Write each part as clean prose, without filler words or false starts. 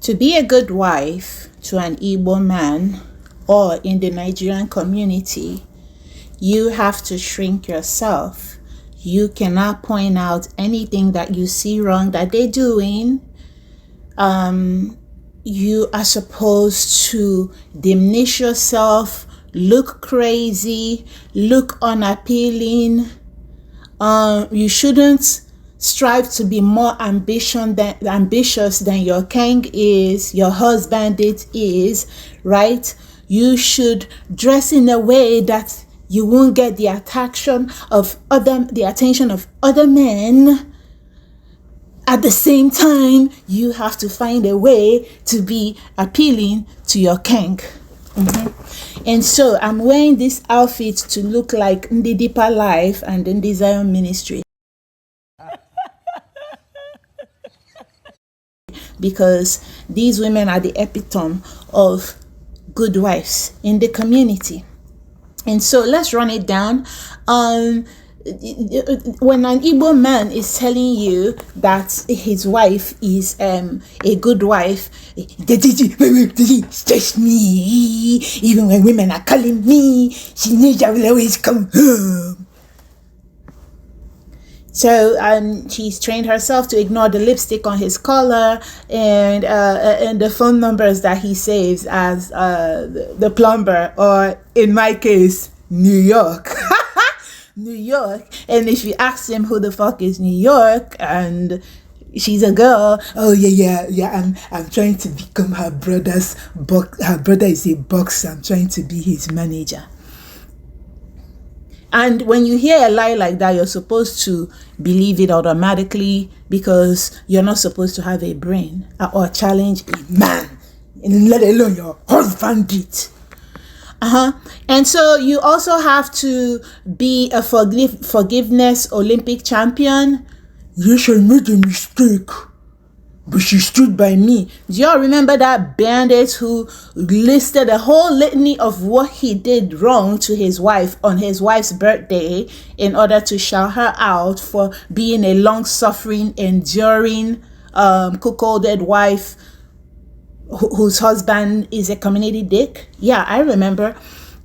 To be a good wife to an Igbo man or in the Nigerian community, you have to shrink yourself. You cannot point out anything that you see wrong that they're doing. You are supposed to diminish yourself, look crazy, look unappealing. You shouldn't strive to be more ambitious than your kang is, your husband is, right? You should dress in a way that you won't get the attention of other men. At the same time, you have to find a way to be appealing to your kang. And so I'm wearing this outfit to look like Ndi Deeper Life and Ndi Zion Ministry. Because these women are the epitome of good wives in the community. And so let's run it down. When an Igbo man is telling you that his wife is a good wife, it's just me. Even when women are calling me, she knows I will always come home. So she's trained herself to ignore the lipstick on his collar and the phone numbers that he saves as the plumber, or in my case, New York. New York. And if you ask him who the fuck is New York, and she's a girl, oh yeah, I'm trying to become her brother's her brother is a boxer, I'm trying to be his manager. And when you hear a lie like that, you're supposed to believe it automatically, because you're not supposed to have a brain or challenge a man, and let alone your husband it. And so you also have to be a forgiveness Olympic champion. Yes, I made a mistake, but she stood by me. Do y'all remember that bandit who listed a whole litany of what he did wrong to his wife on his wife's birthday in order to shout her out for being a long-suffering, enduring, cuckolded wife whose husband is a community dick? Yeah, I remember.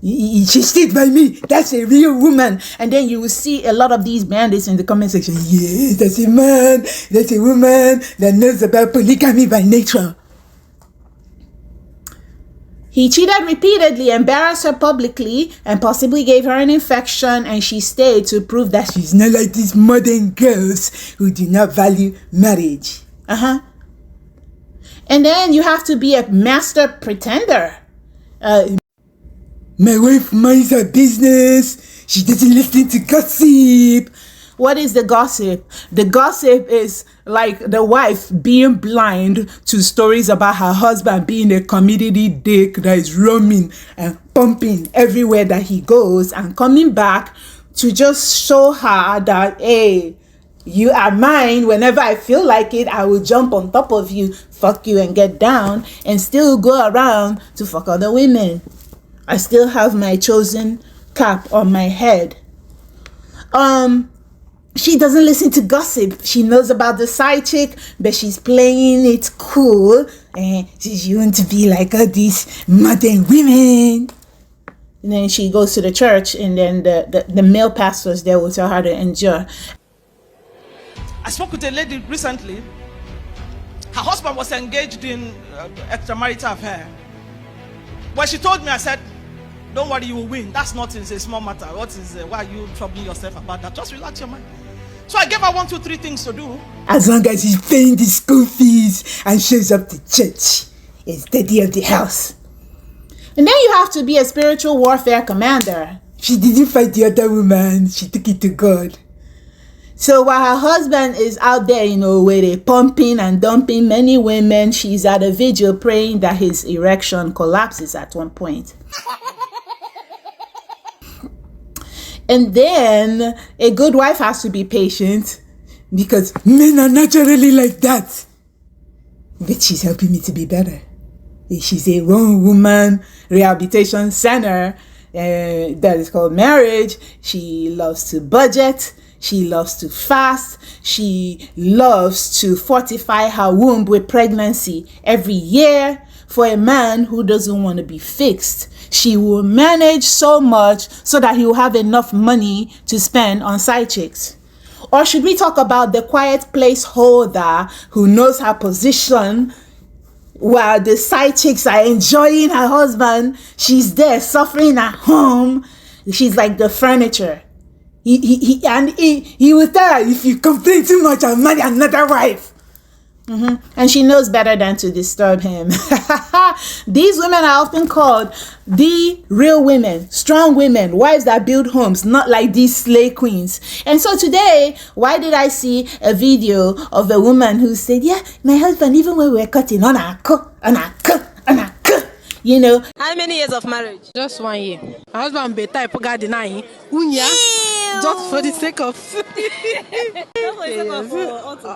She stood by me. That's a real woman. And then you will see a lot of these bandits in the comment section. Yes, that's a man. That's a woman that knows about polygamy by nature. He cheated repeatedly, embarrassed her publicly, and possibly gave her an infection, and she stayed to prove that she's not like these modern girls who do not value marriage. And then you have to be a master pretender. My wife minds her business. She doesn't listen to gossip. What is the gossip? The gossip is like the wife being blind to stories about her husband being a community dick that is roaming and pumping everywhere that he goes, and coming back to just show her that, hey, you are mine. Whenever I feel like it, I will jump on top of you, fuck you, and get down, and still go around to fuck other women. I still have my chosen cap on my head. She doesn't listen to gossip. She knows about the side chick, but she's playing it cool. And she wants to be like all these modern women. And then she goes to the church, and then the male pastors there will tell her to endure. I spoke with a lady recently. Her husband was engaged in extramarital affair. When she told me, I said, don't worry, you will win. That's not a small matter. What is why are you troubling yourself about that? Just relax your mind. So I gave her 1, 2, 3 things to do. As long as he's paying the school fees and shows up to church, it's the day of the house. And then you have to be a spiritual warfare commander. She didn't fight the other woman. She took it to God. So while her husband is out there, where they pumping and dumping many women, she's at a vigil praying that his erection collapses at one point. And then a good wife has to be patient, because men are naturally like that. But she's helping me to be better. She's a one-woman rehabilitation center that is called marriage. She loves to budget. She loves to fast. She loves to fortify her womb with pregnancy every year. For a man who doesn't want to be fixed, she will manage so much so that he will have enough money to spend on side chicks. Or should we talk about the quiet placeholder who knows her position while the side chicks are enjoying her husband? She's there suffering at home. She's like the furniture. He will tell her, if you complain too much, I'll marry another wife. And she knows better than to disturb him. These women are often called the real women, strong women, wives that build homes, not like these slay queens. And so today, why did I see a video of a woman who said, yeah, my husband, even when we were cutting on our cook, you know. How many years of marriage? Just 1 year. My husband be type of guy denying unya just for the sake of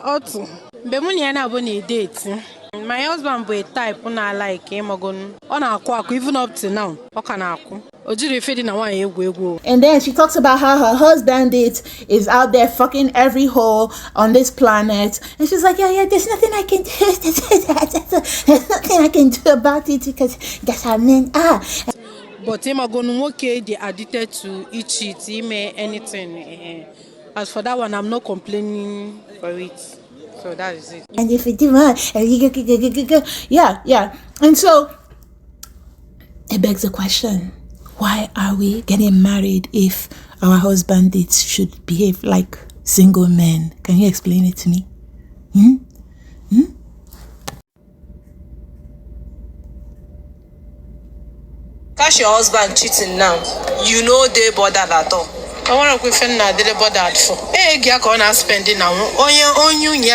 Otu. Bemunia na boni date. My husband be type una like him ogon. Ona akwa even up to now. Okana akwa. Ojiri fedi na wan egwu. And then she talks about how her husband is out there fucking every hole on this planet. And she's like, yeah, there's nothing I can do. There's nothing I can do about it because that's how men are. But him ogon okay, they addicted to each it, he may anything. As for that one, I'm not complaining for it. So that is it. And if you do yeah. And so it begs the question, why are we getting married if our husbands should behave like single men? Can you explain it to me? Catch your husband cheating now. You know they bothered at all. I want to go find a deliver that for. Hey, gonna spending now.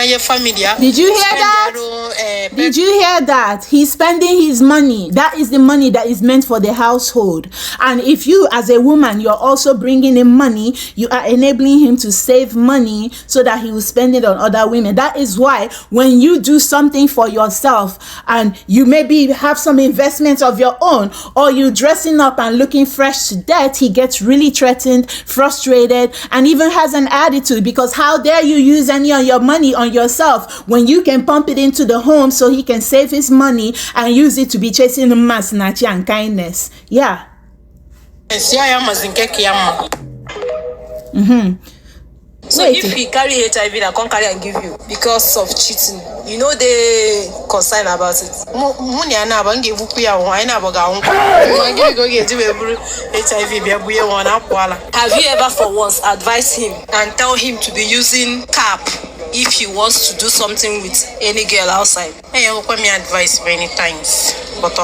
Your family. Did you hear that? Did you hear that? He's spending his money. That is the money that is meant for the household. And if you, as a woman, you're also bringing in money, you are enabling him to save money so that he will spend it on other women. That is why when you do something for yourself and you maybe have some investments of your own, or you dressing up and looking fresh to death, he gets really threatened, frustrated, and even has an attitude, because how dare you use any of your money on yourself when you can pump it into the home so he can save his money and use it to be chasing mass nachi and kindness. Yeah. So wait, if he carry HIV, I can't carry and give you because of cheating. You know they concerned about it. Have you ever for once advised him and tell him to be using cap if he wants to do something with any girl outside? Hey, you me advice many times, but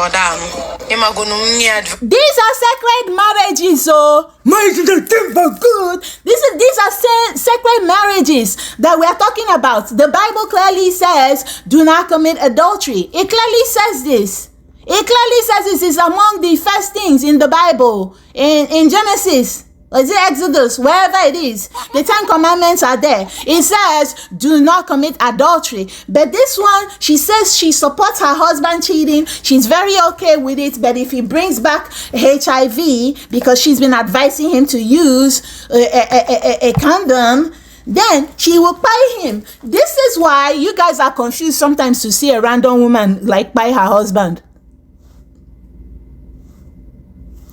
these are sacred marriages, so marriages are for good. These are sacred marriages that we are talking about. The Bible clearly says, "Do not commit adultery." It clearly says this. It clearly says this is among the first things in the Bible, in Genesis. Or is it Exodus? Wherever it is, the 10 commandments are there. It says, do not commit adultery. But this one, she says she supports her husband cheating. She's very okay with it. But if he brings back HIV, because she's been advising him to use a condom, then she will buy him. This is why you guys are confused sometimes to see a random woman like buy her husband.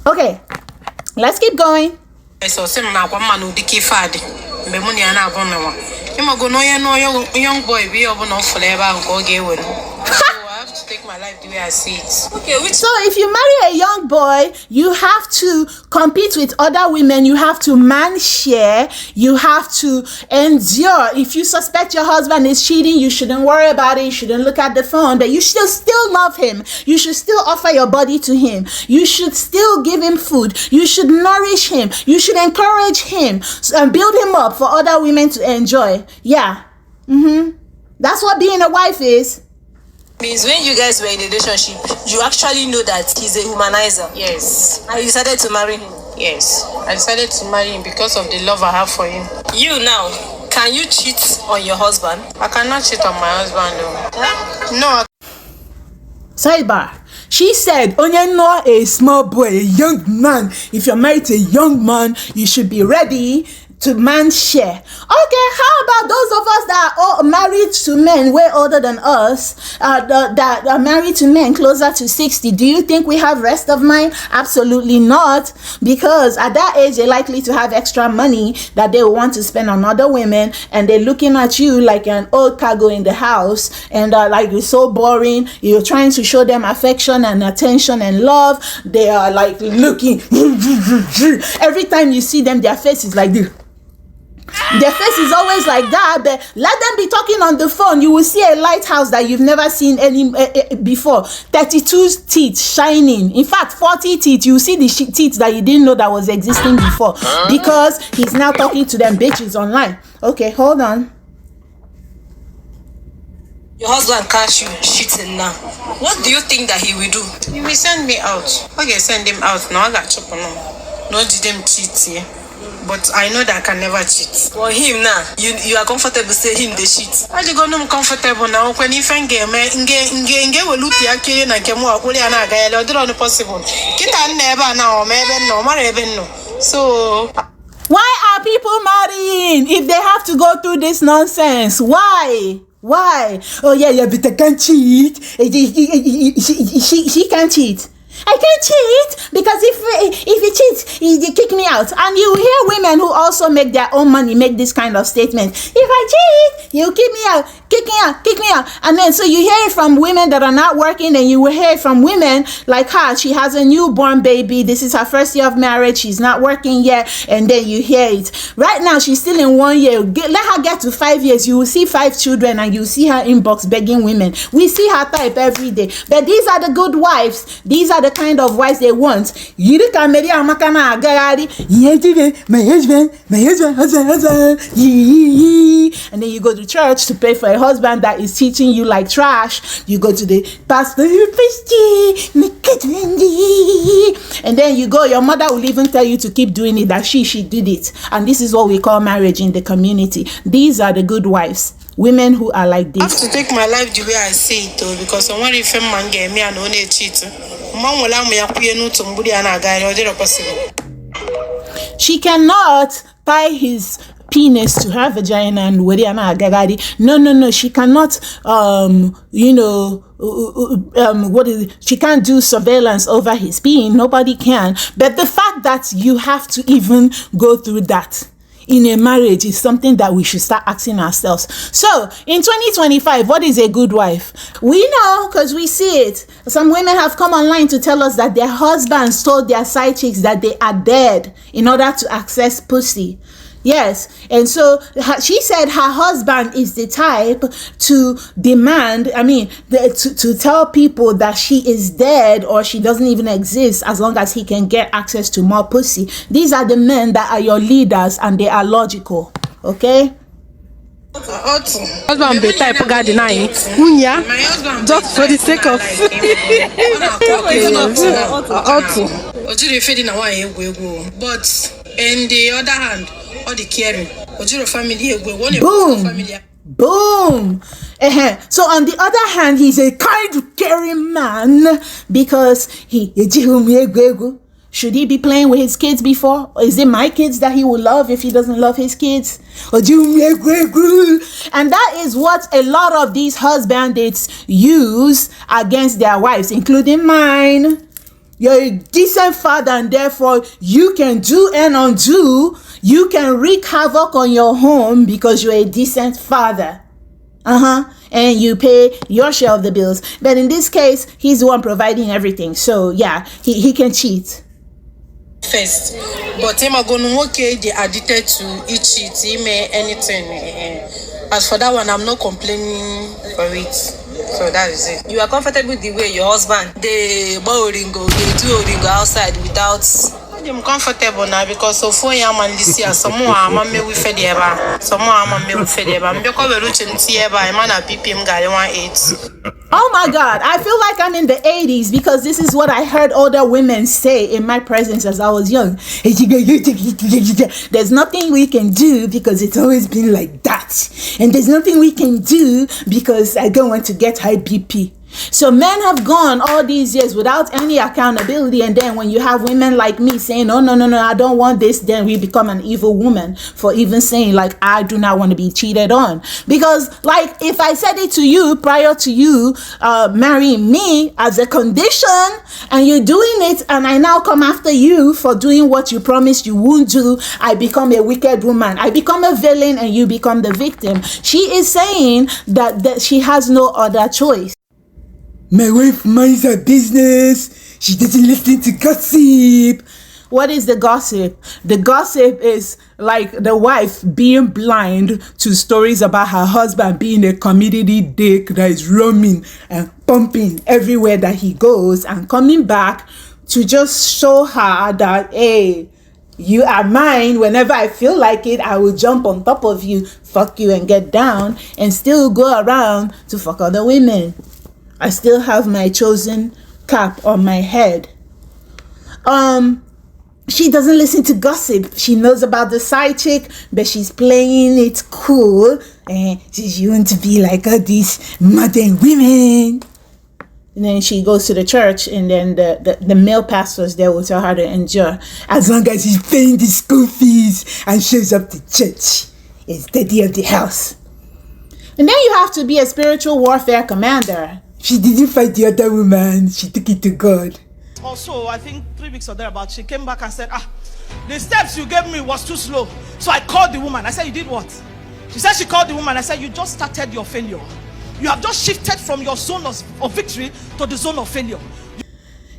Okay, let's keep going. So na kwa manu diki fadi mbe muni ana abono go no young boy be obono forever go ge won. I have to take my life the way I see it. Okay, so if you marry a young boy, you have to compete with other women. You have to man share. You have to endure. If you suspect your husband is cheating, you shouldn't worry about it. You shouldn't look at the phone, but you should still love him. You should still offer your body to him. You should still give him food. You should nourish him. You should encourage him and build him up for other women to enjoy. Yeah. That's what being a wife is. Means when you guys were in a relationship, you actually know that he's a humanizer. Yes. And you decided to marry him. Yes. I decided to marry him because of the love I have for him. You now, can you cheat on your husband? I cannot cheat on my husband, no. No. Sidebar. She said, Onyenwa, a small boy, a young man. If you're married to a young man, you should be ready to man's share. Okay, how about those of us that are all married to men way older than us, that are married to men closer to 60? Do you think we have rest of mind? Absolutely not, because at that age they're likely to have extra money that they want to spend on other women, and they're looking at you like an old cargo in the house, and like you're so boring. You're trying to show them affection and attention and love. They are like looking every time you see them, their face is like this. Their face is always like that, but let them be talking on the phone. You will see a lighthouse that you've never seen any before. 32 teeth shining. In fact, 40 teeth. You will see the teeth that you didn't know that was existing before, because he's now talking to them bitches online. Okay, hold on. Your husband catch you cheating now. What do you think that he will do? He will send me out. Okay, send him out. No, I got chop on. No, did them cheat here. But I know that I can never cheat. For him now, you are comfortable say him the cheat. I go no comfortable now. When if I get nge we look ya ke na ke mo akuli ana ga ya do no possible. Kita never now, maybe no, maybe no. So why are people marrying if they have to go through this nonsense? Why? Oh yeah, but I can't cheat. She can't cheat. I can't cheat because if you cheat, you kick me out. And you hear women who also make their own money make this kind of statement. If I cheat, you kick me out. And then so you hear it from women that are not working, and you will hear it from women like her. She has a newborn baby. This is her first year of marriage. She's not working yet. And then you hear it. Right now, she's still in 1 year. Let her get to 5 years. You will see 5 children, and you see her inbox begging women. We see her type every day. But these are the good wives. These are the kind of wives they want. My husband. And then you go to church to pay for a husband that is teaching you like trash. You go to the pastor, and then you go, your mother will even tell you to keep doing it, that she did it. And this is what we call marriage in the community. These are the good wives. Women who are like this. I have to take my life the way I see it, though, because someone if a man get me and only cheat. She cannot tie his penis to her vagina and no, she cannot what is it? She can't do surveillance over his peen. Nobody can. But the fact that you have to even go through that in a marriage is something that we should start asking ourselves. So in 2025, what is a good wife? We know, because we see it. Some women have come online to tell us that their husbands told their side chicks that they are dead in order to access pussy. Yes, and so she said her husband is the type to demand, to tell people that she is dead or she doesn't even exist as long as he can get access to more pussy. These are the men that are your leaders, and they are logical, okay? Husband be type God denying. Just for the sake of but in the other hand, all the caring, boom. So on the other hand, he's a kind, caring man because should he be playing with his kids before? Or is it my kids that he will love if he doesn't love his kids? And that is what a lot of these husbands use against their wives, including mine. You're a decent father, and therefore you can do and undo. You can wreak havoc on your home because you're a decent father. And you pay your share of the bills. But in this case, he's the one providing everything. So yeah, he can cheat. First, but him okay, they addicted to each cheat, he may anything. As for that one, I'm not complaining for it. So that is it. You are comfortable the way your husband they do oringo outside without. I'm comfortable now because so for young man this year, some more I'm me with Fedeba, some more I'm me with Fedeba. I'm because we're reaching Tieba, I'm on a PPM guy 18. Oh my God, I feel like I'm in the 80s because this is what I heard older women say in my presence as I was young. There's nothing we can do because it's always been like that. And there's nothing we can do because I don't want to get high BP. So men have gone all these years without any accountability, and then when you have women like me saying, no, I don't want this, then we become an evil woman for even saying, like, I do not want to be cheated on. Because, like, if I said it to you prior to you marrying me as a condition, and you're doing it, and I now come after you for doing what you promised you won't do, I become a wicked woman. I become a villain, and you become the victim. She is saying that she has no other choice. My wife minds her business. She doesn't listen to gossip. What is the gossip? The gossip is like the wife being blind to stories about her husband being a community dick that is roaming and pumping everywhere that he goes, and coming back to just show her that, hey, you are mine. Whenever I feel like it, I will jump on top of you, fuck you, and get down, and still go around to fuck other women. I still have my chosen cap on my head. She doesn't listen to gossip. She knows about the side chick, but she's playing it cool. And she wants to be like all these modern women. And then she goes to the church, and then the male pastors there will tell her to endure. As long as she's paying the school fees and shows up to church, it's the day of the house. And then you have to be a spiritual warfare commander. She didn't fight the other woman. She took it to God. Also, I think 3 weeks or thereabout, she came back and said, the steps you gave me was too slow. So I called the woman. I said, you did what? She said she called the woman. I said, you just started your failure. You have just shifted from your zone of victory to the zone of failure.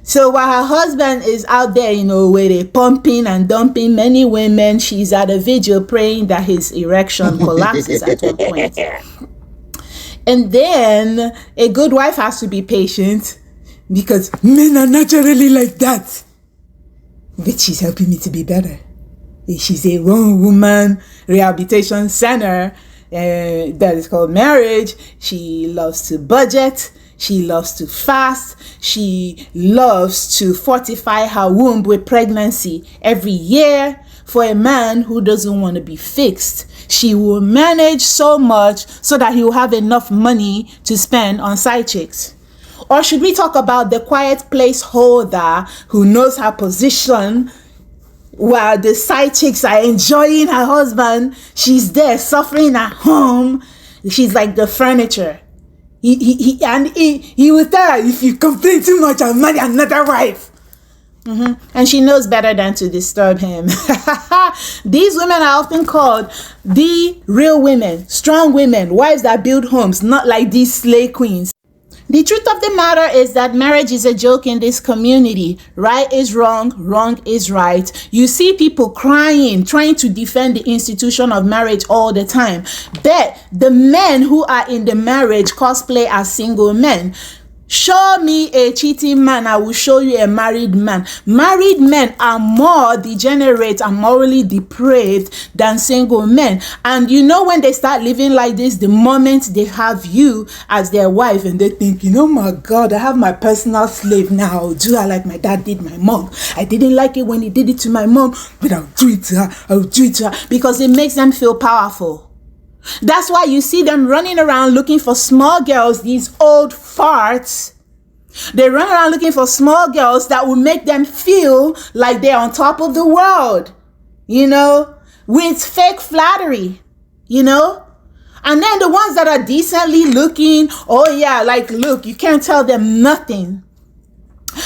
So while her husband is out there, with a pumping and dumping many women, she's at a vigil praying that his erection collapses at one point. And then a good wife has to be patient, because men are naturally like that. But she's helping me to be better. She's a one-woman rehabilitation center that is called marriage. She loves to budget. She loves to fast. She loves to fortify her womb with pregnancy every year. For a man who doesn't want to be fixed, she will manage so much so that he will have enough money to spend on side chicks. Or should we talk about the quiet placeholder who knows her position while the side chicks are enjoying her husband? She's there suffering at home. She's like the furniture. He will tell her, if you complain too much, I'll marry another wife. And she knows better than to disturb him. These women are often called the real women, strong women, wives that build homes, not like these slay queens. The truth of the matter is that marriage is a joke in this community. Right is wrong, wrong is right. You see people crying, trying to defend the institution of marriage all the time. But the men who are in the marriage cosplay as single men. Show me a cheating man, I will show you a married man. Married men are more degenerate and morally depraved than single men. And when they start living like this, the moment they have you as their wife, and they think, oh my God, I have my personal slave now. I'll do her like my dad did my mom. I didn't like it when he did it to my mom, but I'll do it to her. I'll do it to her. Because it makes them feel powerful. That's why you see them running around looking for small girls, these old farts. They run around looking for small girls that will make them feel like they're on top of the world, with fake flattery, And then the ones that are decently looking, look, you can't tell them nothing.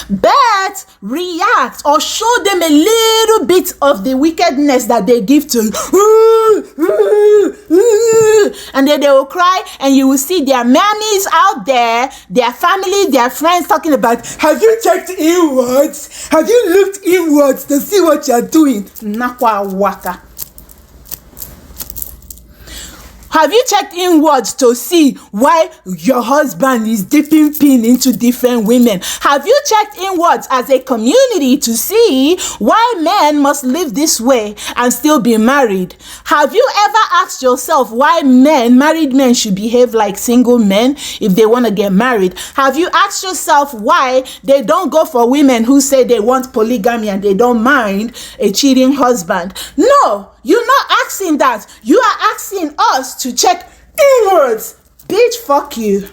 But react or show them a little bit of the wickedness that they give to and then they will cry, and you will see their mammies out there, their family, their friends talking about, have you checked inwards? Have you looked inwards to see what you're doing? Nakwa waka. Have you checked inwards to see why your husband is dipping pin into different women? Have you checked inwards as a community to see why men must live this way and still be married? Have you ever asked yourself why married men should behave like single men if they want to get married? Have you asked yourself why they don't go for women who say they want polygamy and they don't mind a cheating husband? No, you're not asking that. You are asking us to check inwards. Bitch, fuck you.